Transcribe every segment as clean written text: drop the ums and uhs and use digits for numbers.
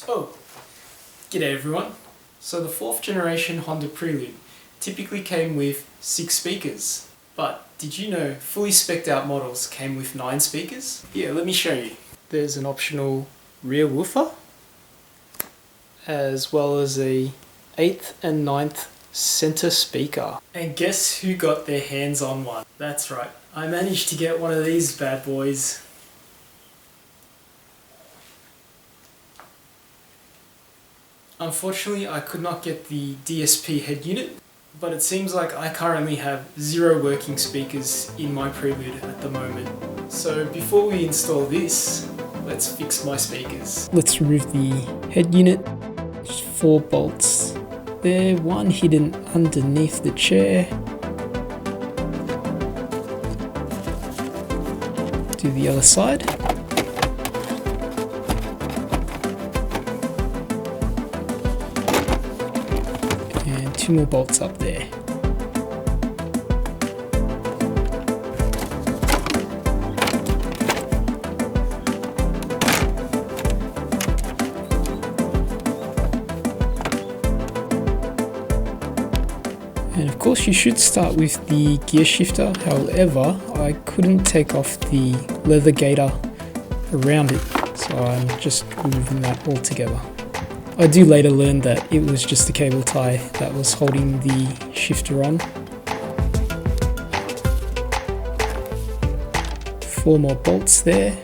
Oh, g'day everyone. So the 4th generation Honda Prelude typically came with 6 speakers, but did you know fully spec'd out models came with 9 speakers? Yeah, let me show you. There's an optional rear woofer, as well as a 8th and 9th center speaker. And guess who got their hands on one? That's right, I managed to get one of these bad boys. Unfortunately, I could not get the DSP head unit, but it seems like I currently have 0 working speakers in my Prelude at the moment. So before we install this, let's fix my speakers. Let's remove the head unit. There's 4 bolts there, one hidden underneath the chair. Do the other side. And 2 more bolts up there. And of course you should start with the gear shifter, however I couldn't take off the leather gaiter around it, so I'm just removing that altogether. I do later learn that it was just a cable tie that was holding the shifter on. 4 more bolts there.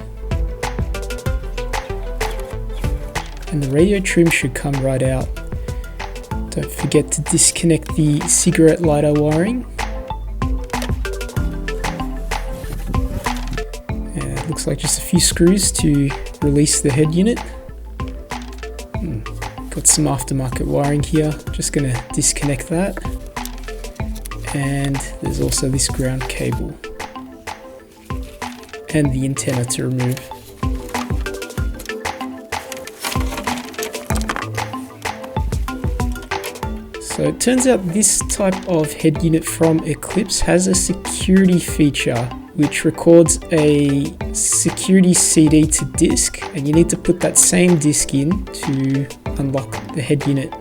And the radio trim should come right out. Don't forget to disconnect the cigarette lighter wiring. And it looks like just a few screws to release the head unit. Got some aftermarket wiring here, just going to disconnect that. And there's also this ground cable and the antenna to remove. So it turns out this type of head unit from Eclipse has a security feature which records a security CD to disk, and you need to put that same disk in to unlock the head unit.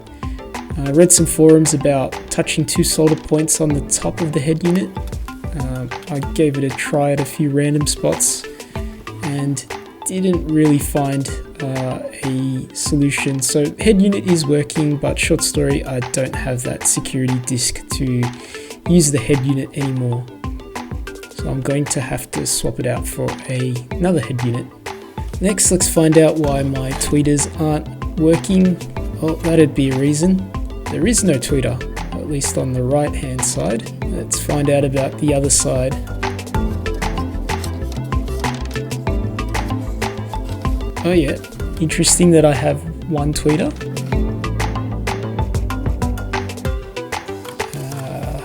I read some forums about touching 2 solder points on the top of the head unit. I gave it a try at a few random spots and didn't really find a solution. So head unit is working, but short story, I don't have that security disk to use the head unit anymore. So I'm going to have to swap it out for another head unit. Next, let's find out why my tweeters aren't working. Oh, that'd be a reason. There is no tweeter, at least on the right hand side. Let's find out about the other side. Oh yeah, interesting that I have 1 tweeter.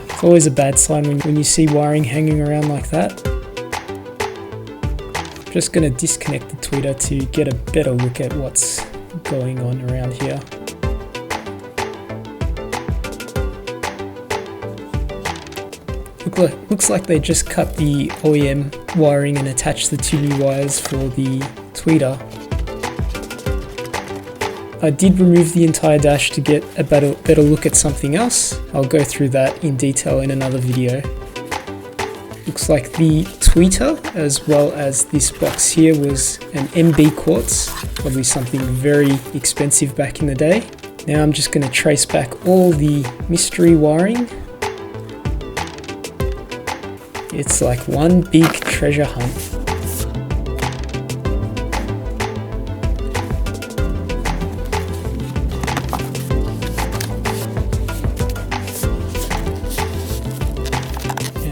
It's always a bad sign when you see wiring hanging around like that. I'm just going to disconnect the tweeter to get a better look at what's going on around here. Looks like they just cut the OEM wiring and attached the 2 new wires for the tweeter. I did remove the entire dash to get a better look at something else. I'll go through that in detail in another video. Looks like the tweeter, as well as this box here, was an MB quartz, probably something very expensive back in the day. Now I'm just going to trace back all the mystery wiring. It's like one big treasure hunt.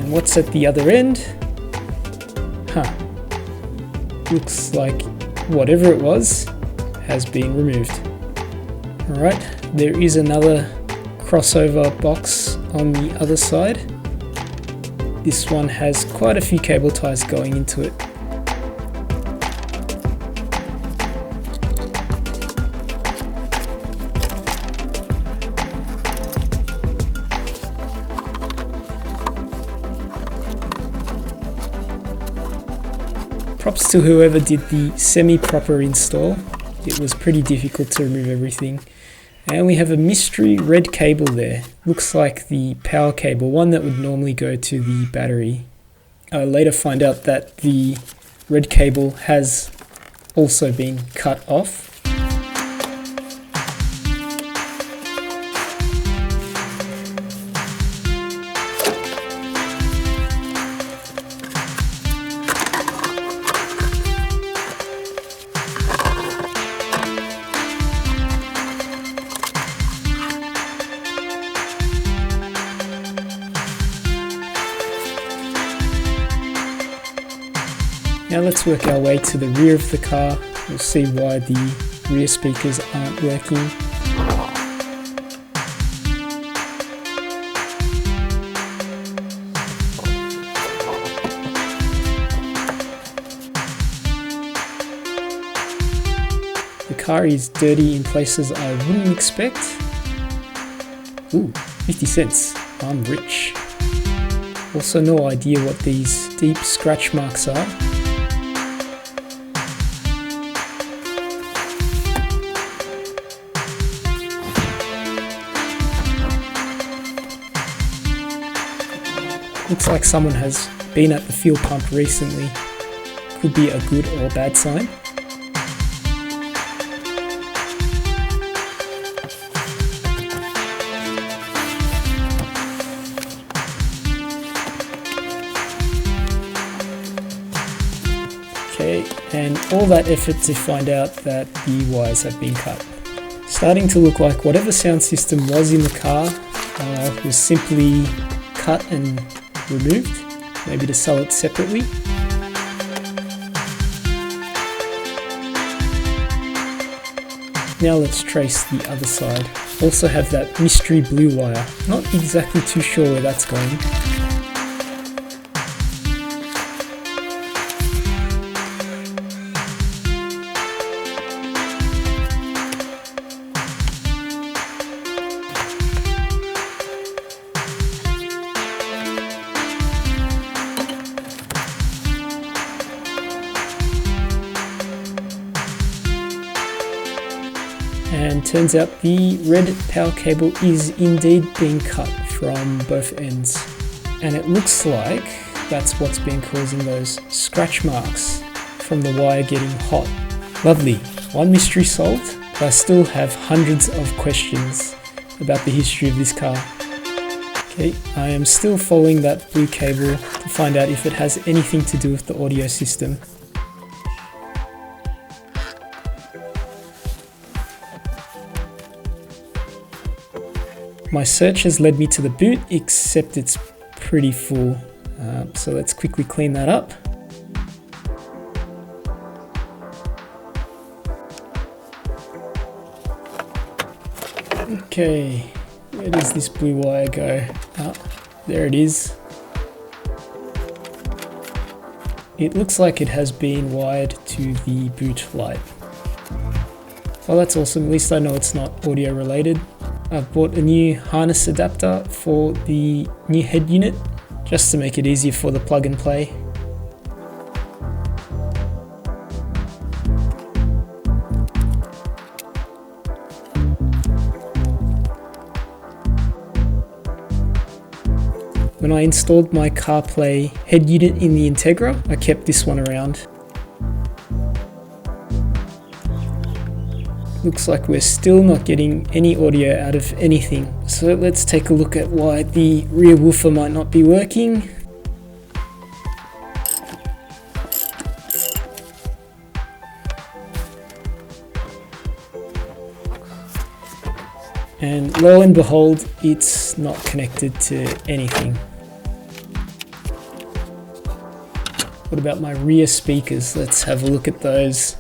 What's at the other end? Looks like whatever it was has been removed. Alright, there is another crossover box on the other side. This one has quite a few cable ties going into it. Props to whoever did the semi-proper install. it was pretty difficult to remove everything. And we have a mystery red cable there. Looks like the power cable, one that would normally go to the battery. I later find out that the red cable has also been cut off. Now let's work our way to the rear of the car. We'll see why the rear speakers aren't working. The car is dirty in places I wouldn't expect. Ooh, 50 cents. I'm rich. Also no idea what these deep scratch marks are. Looks like someone has been at the fuel pump recently. Could be a good or bad sign. Okay, and all that effort to find out that the wires have been cut. Starting to look like whatever sound system was in the car was simply cut and removed, maybe to sell it separately. Now let's trace the other side. Also have that mystery blue wire. Not exactly too sure where that's going. And turns out the red power cable is indeed being cut from both ends. And it looks like that's what's been causing those scratch marks from the wire getting hot. Lovely, one mystery solved, but I still have hundreds of questions about the history of this car. Okay, I am still following that blue cable to find out if it has anything to do with the audio system. My search has led me to the boot, except it's pretty full. So let's quickly clean that up. Okay, where does this blue wire go? Oh, there it is. It looks like it has been wired to the boot light. Well, that's awesome. At least I know it's not audio related. I've bought a new harness adapter for the new head unit, just to make it easier for the plug and play. When I installed my CarPlay head unit in the Integra, I kept this one around. Looks like we're still not getting any audio out of anything. So let's take a look at why the rear woofer might not be working. And lo and behold, it's not connected to anything. What about my rear speakers? Let's have a look at those.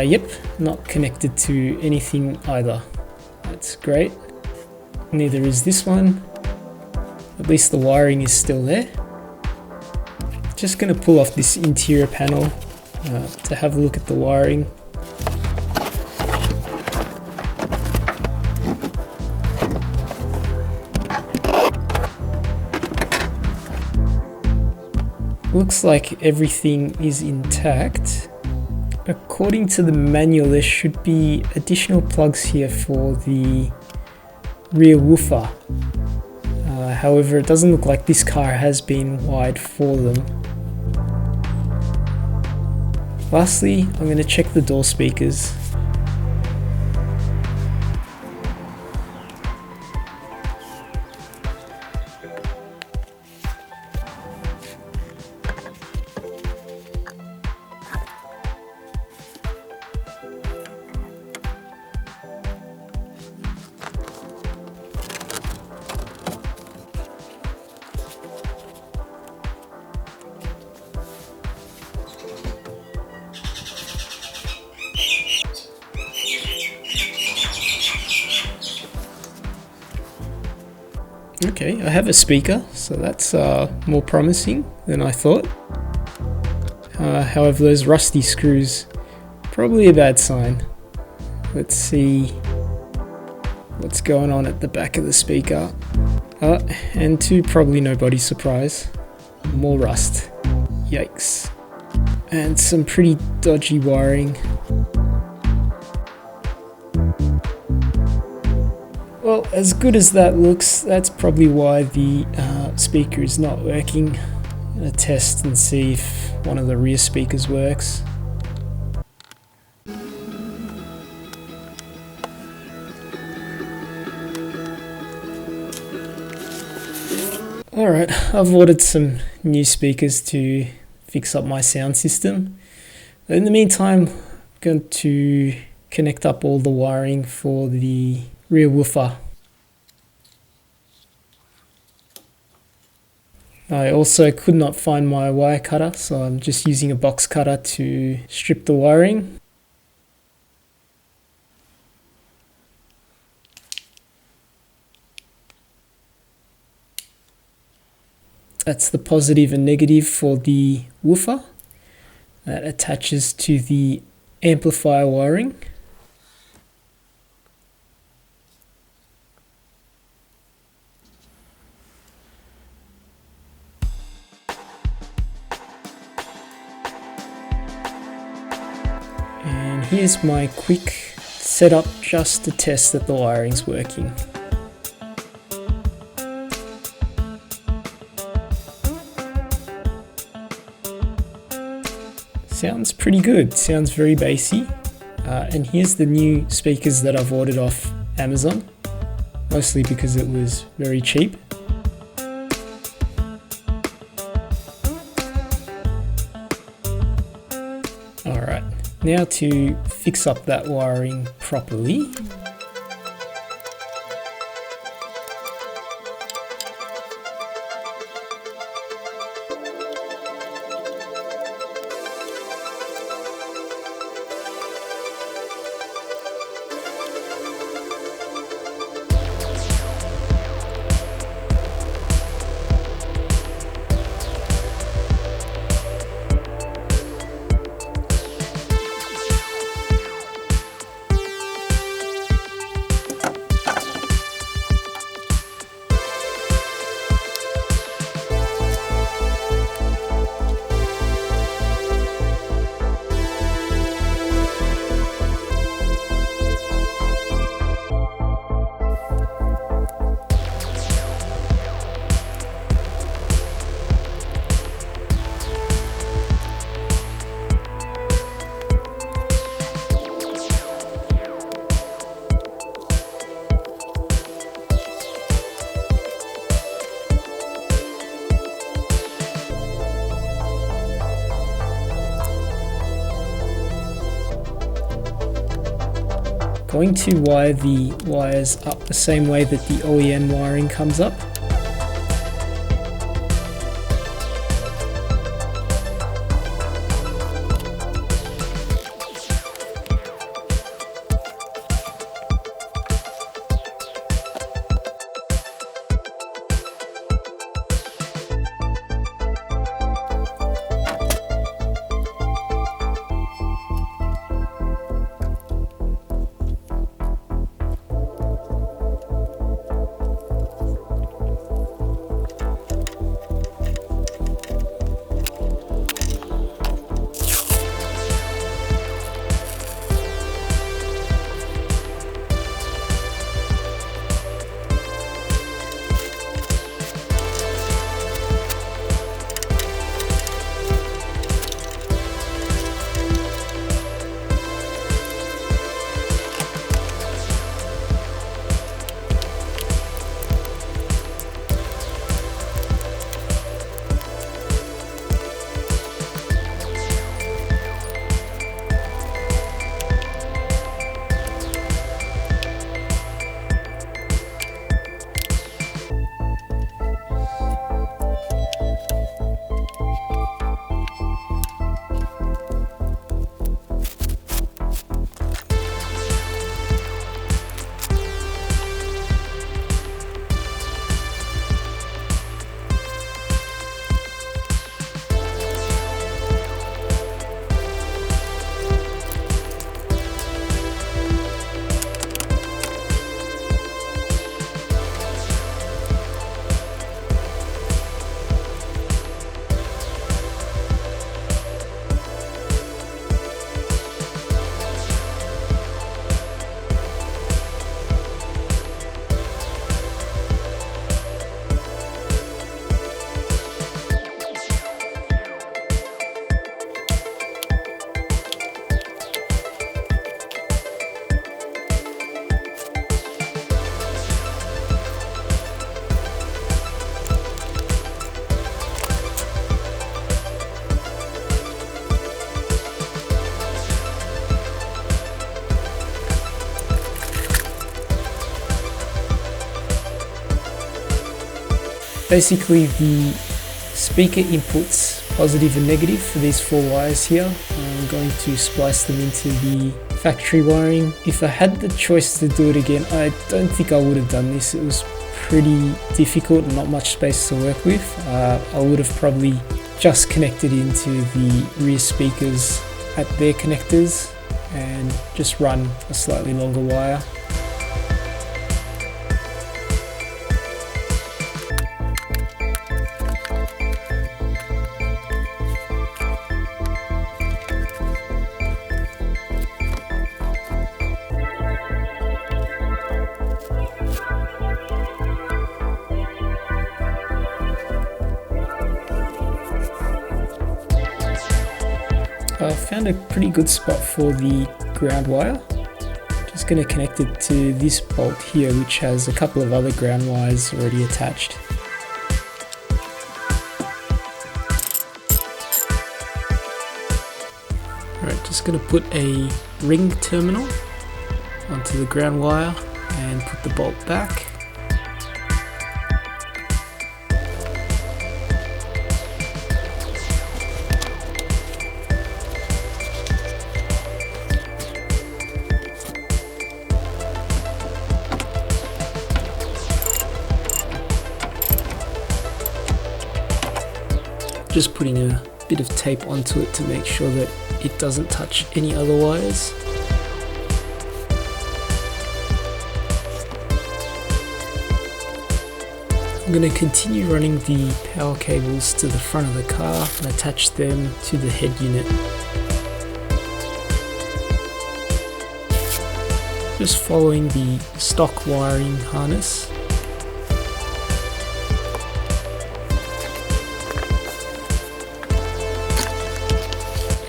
Yep, not connected to anything either. That's great. Neither is this one. At least the wiring is still there. Just going to pull off this interior panel to have a look at the wiring. Looks like everything is intact. According to the manual, there should be additional plugs here for the rear woofer. However, it doesn't look like this car has been wired for them. Lastly, I'm going to check the door speakers. Okay, I have a speaker, so that's more promising than I thought. However, those rusty screws, probably a bad sign. Let's see what's going on at the back of the speaker. And to probably nobody's surprise, more rust. Yikes. And some pretty dodgy wiring. Well, as good as that looks, that's probably why the speaker is not working. I'm going to test and see if one of the rear speakers works. Alright, I've ordered some new speakers to fix up my sound system. In the meantime, I'm going to connect up all the wiring for the rear woofer. I also could not find my wire cutter, so I'm just using a box cutter to strip the wiring. That's the positive and negative for the woofer. That attaches to the amplifier wiring. And here's my quick setup just to test that the wiring's working. Sounds pretty good, sounds very bassy. And here's the new speakers that I've ordered off Amazon, mostly because it was very cheap. Alright, now to fix up that wiring properly. Going to wire the wires up the same way that the OEM wiring comes up. basically the speaker inputs positive and negative for these 4 wires here. I'm going to splice them into the factory wiring. If I had the choice to do it again, I don't think I would have done this. It was pretty difficult and not much space to work with. I would have probably just connected into the rear speakers at their connectors and just run a slightly longer wire. I found a pretty good spot for the ground wire. Just going to connect it to this bolt here, which has a couple of other ground wires already attached. Alright, just going to put a ring terminal onto the ground wire and put the bolt back. Just putting a bit of tape onto it to make sure that it doesn't touch any other wires. I'm going to continue running the power cables to the front of the car and attach them to the head unit. Just following the stock wiring harness.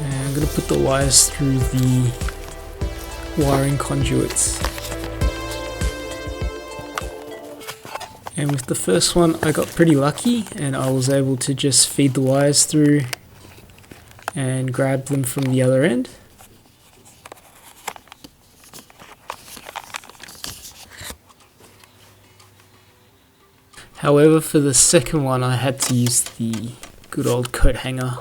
I'm going to put the wires through the wiring conduits. And with the first one I got pretty lucky and I was able to just feed the wires through and grab them from the other end. However, for the second one I had to use the good old coat hanger.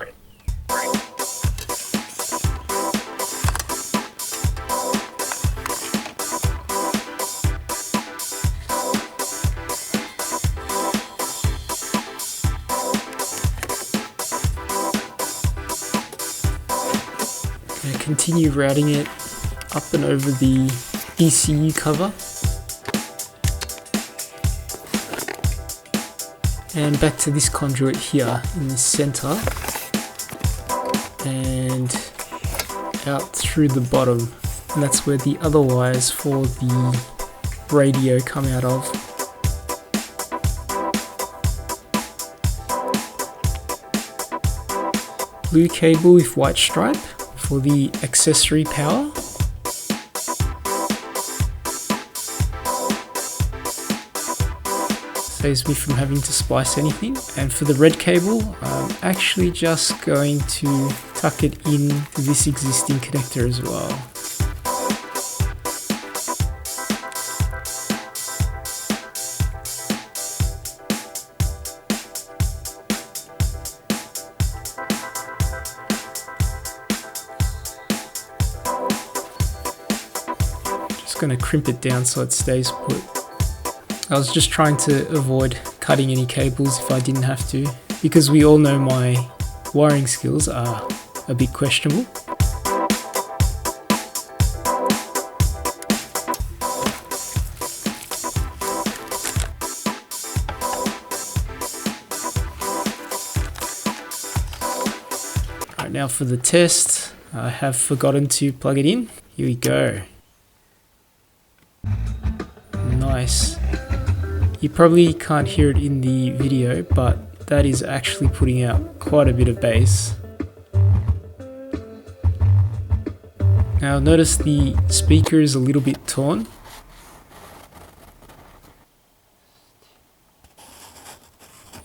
Continue routing it up and over the ECU cover and back to this conduit here in the center and out through the bottom, and that's where the other wires for the radio come out of. Blue cable with white stripe for the accessory power. Saves me from having to splice anything. And for the red cable, I'm actually just going to tuck it in to this existing connector as well. Going to crimp it down so it stays put. I was just trying to avoid cutting any cables if I didn't have to, because we all know my wiring skills are a bit questionable. Right, now for the test, I have forgotten to plug it in. Here we go. Nice. You probably can't hear it in the video, but that is actually putting out quite a bit of bass. Now notice the speaker is a little bit torn.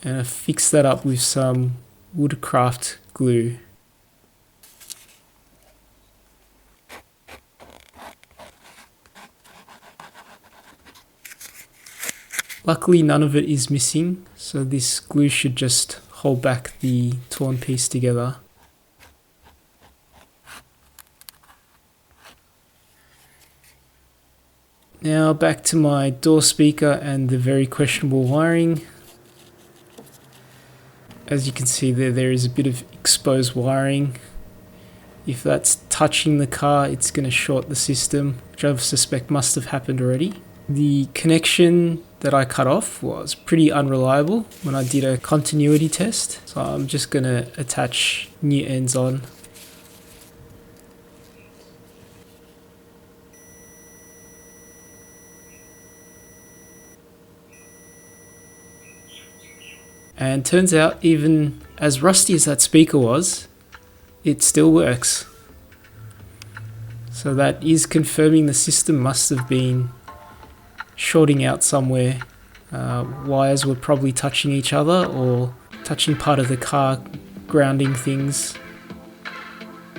And I fixed that up with some woodcraft glue. Luckily none of it is missing, so this glue should just hold back the torn piece together. Now back to my door speaker and the very questionable wiring. As you can see there is a bit of exposed wiring. If that's touching the car, it's going to short the system, which I suspect must have happened already. The connection that I cut off was pretty unreliable when I did a continuity test, so I'm just going to attach new ends on. And turns out, even as rusty as that speaker was, it still works. So that is confirming the system must have been shorting out somewhere. Wires were probably touching each other or touching part of the car, grounding things.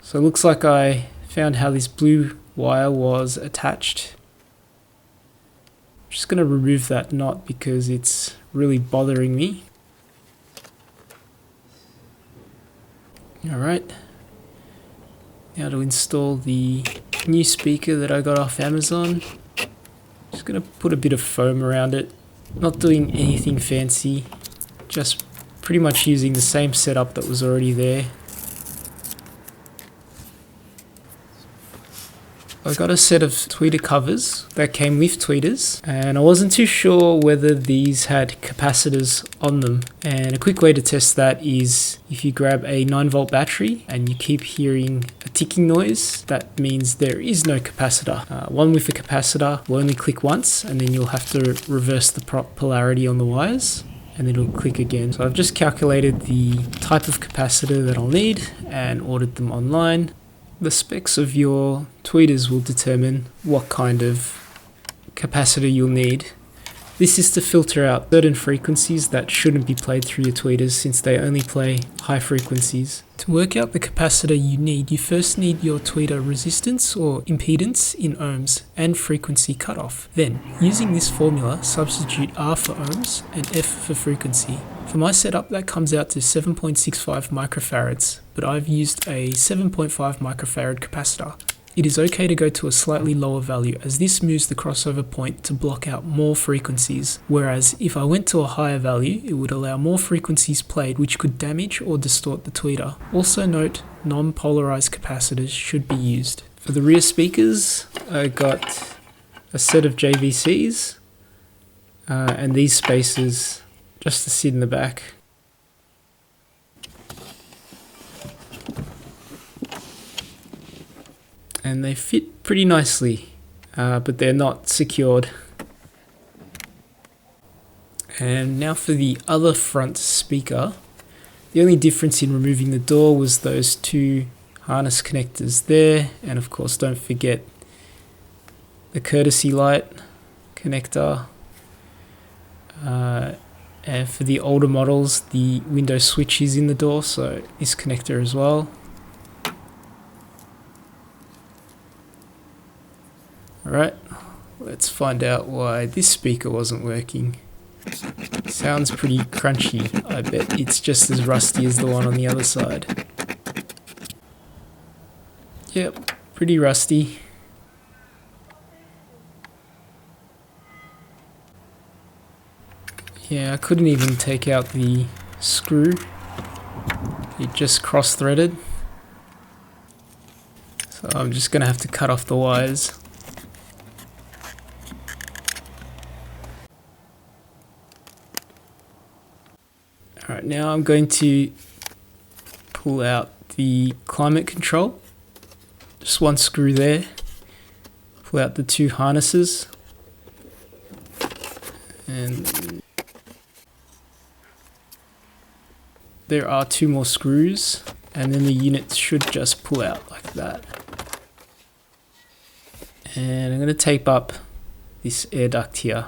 So it looks like I found how this blue wire was attached. I'm just going to remove that knot because it's really bothering me. Alright, now to install the new speaker that I got off Amazon. Just going to put a bit of foam around it, not doing anything fancy, just pretty much using the same setup that was already there. I got a set of tweeter covers that came with tweeters, and I wasn't too sure whether these had capacitors on them. And a quick way to test that is if you grab a 9-volt battery and you keep hearing a ticking noise, that means there is no capacitor. One with a capacitor will only click once, and then you'll have to reverse the polarity on the wires, and then it'll click again. So I've just calculated the type of capacitor that I'll need and ordered them online. The specs of your tweeters will determine what kind of capacitor you'll need. This is to filter out certain frequencies that shouldn't be played through your tweeters since they only play high frequencies. To work out the capacitor you need, you first need your tweeter resistance or impedance in ohms and frequency cutoff. Then, using this formula, substitute R for ohms and F for frequency. For my setup, that comes out to 7.65 microfarads, but I've used a 7.5 microfarad capacitor. It is okay to go to a slightly lower value as this moves the crossover point to block out more frequencies, whereas if I went to a higher value, it would allow more frequencies played which could damage or distort the tweeter. Also note, non-polarized capacitors should be used. For the rear speakers, I got a set of JVCs and these spacers just to sit in the back. And they fit pretty nicely, but they're not secured. And now for the other front speaker. The only difference in removing the door was those two harness connectors there, and of course don't forget the courtesy light connector. And for the older models, the window switch is in the door, so this connector as well. Alright, let's find out why this speaker wasn't working. Sounds pretty crunchy. I bet it's just as rusty as the one on the other side. Yep, pretty rusty. Yeah, I couldn't even take out the screw. It just cross-threaded. So I'm just going to have to cut off the wires. Alright, now I'm going to pull out the climate control. Just one screw there. Pull out the two harnesses. And there are two more screws, and then the unit should just pull out like that. And I'm going to tape up this air duct here.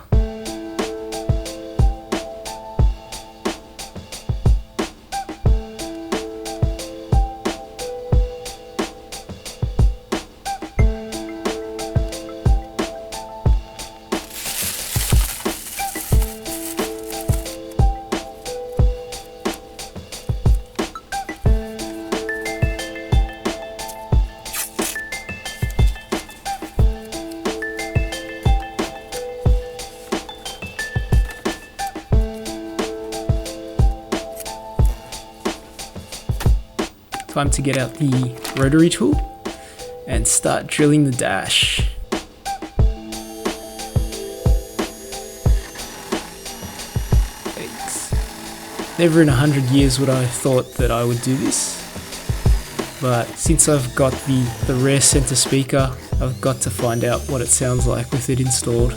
time to get out the rotary tool and start drilling the dash. Never in 100 years would I have thought that I would do this, but since I've got the rare center speaker, I've got to find out what it sounds like with it installed.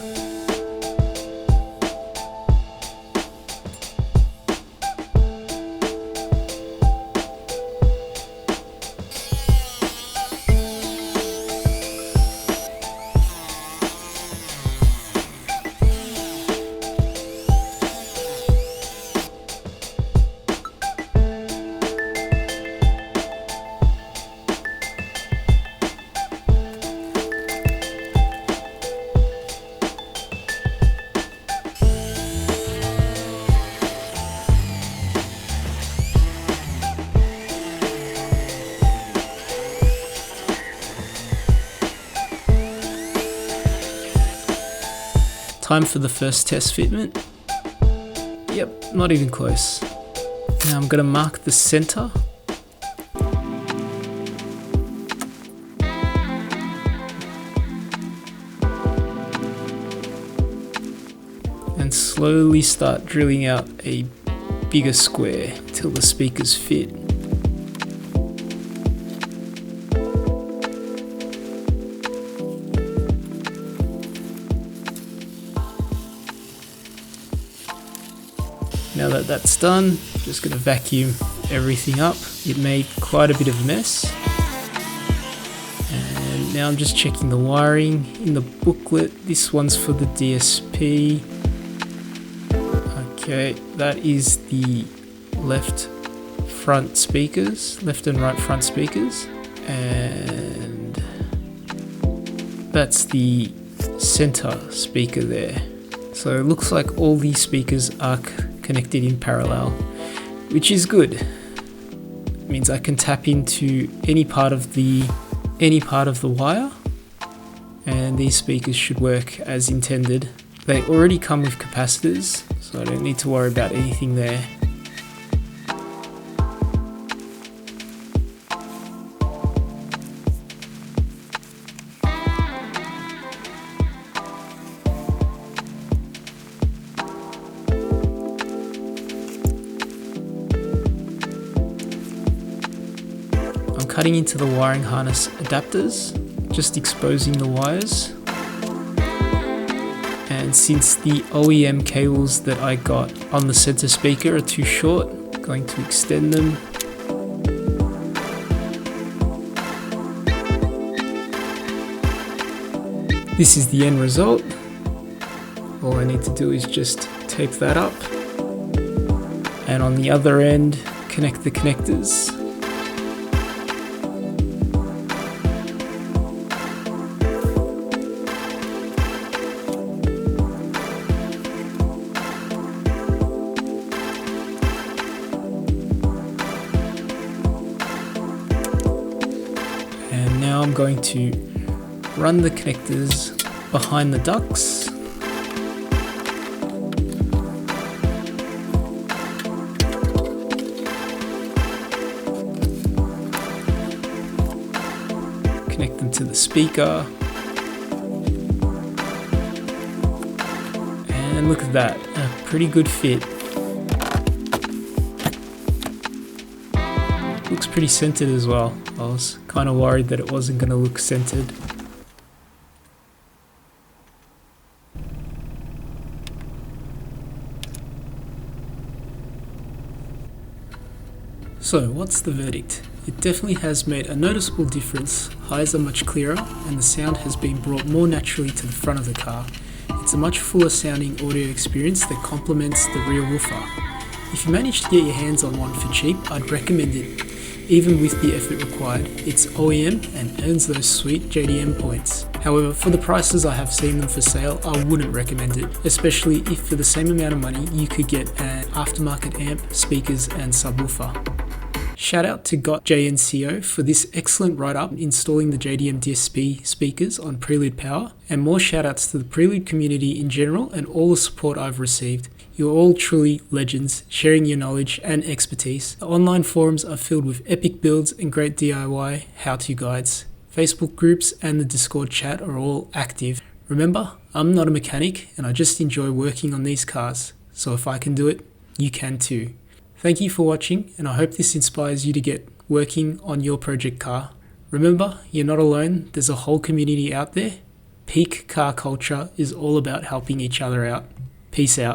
Time for the first test fitment. Yep, not even close. Now I'm going to mark the center. And slowly start drilling out a bigger square till the speakers fit. Now that that's done, I'm just going to vacuum everything up. It made quite a bit of a mess. And now I'm just checking the wiring in the booklet. This one's for the DSP. Okay, that is the left front speakers, left and right front speakers. And that's the center speaker there. So it looks like all these speakers are connected in parallel, which is good. It means I can tap into any part of the wire, and these speakers should work as intended. They already come with capacitors, so I don't need to worry about anything there. Cutting into the wiring harness adapters, just exposing the wires. And since the OEM cables that I got on the center speaker are too short, I'm going to extend them. This is the end result. All I need to do is just tape that up. And on the other end, connect the connectors. Now I'm going to run the connectors behind the ducts. Connect them to the speaker. And look at that, a pretty good fit. Looks pretty centered as well. I was kind of worried that it wasn't going to look centered. So what's the verdict? It definitely has made a noticeable difference. Highs are much clearer and the sound has been brought more naturally to the front of the car. It's a much fuller sounding audio experience that complements the rear woofer. If you manage to get your hands on one for cheap, I'd recommend it. Even with the effort required, it's OEM and earns those sweet JDM points. However, for the prices I have seen them for sale, I wouldn't recommend it, especially if for the same amount of money you could get an aftermarket amp, speakers and subwoofer. Shout out to JNCO for this excellent write-up installing the JDM DSP speakers on Prelude Power, and more shout outs to the Prelude community in general and all the support I've received. You're all truly legends, sharing your knowledge and expertise. The online forums are filled with epic builds and great DIY how-to guides. Facebook groups and the Discord chat are all active. Remember, I'm not a mechanic and I just enjoy working on these cars, so if I can do it, you can too. Thank you for watching, and I hope this inspires you to get working on your project car. Remember, you're not alone, there's a whole community out there. Peak car culture is all about helping each other out. Peace out.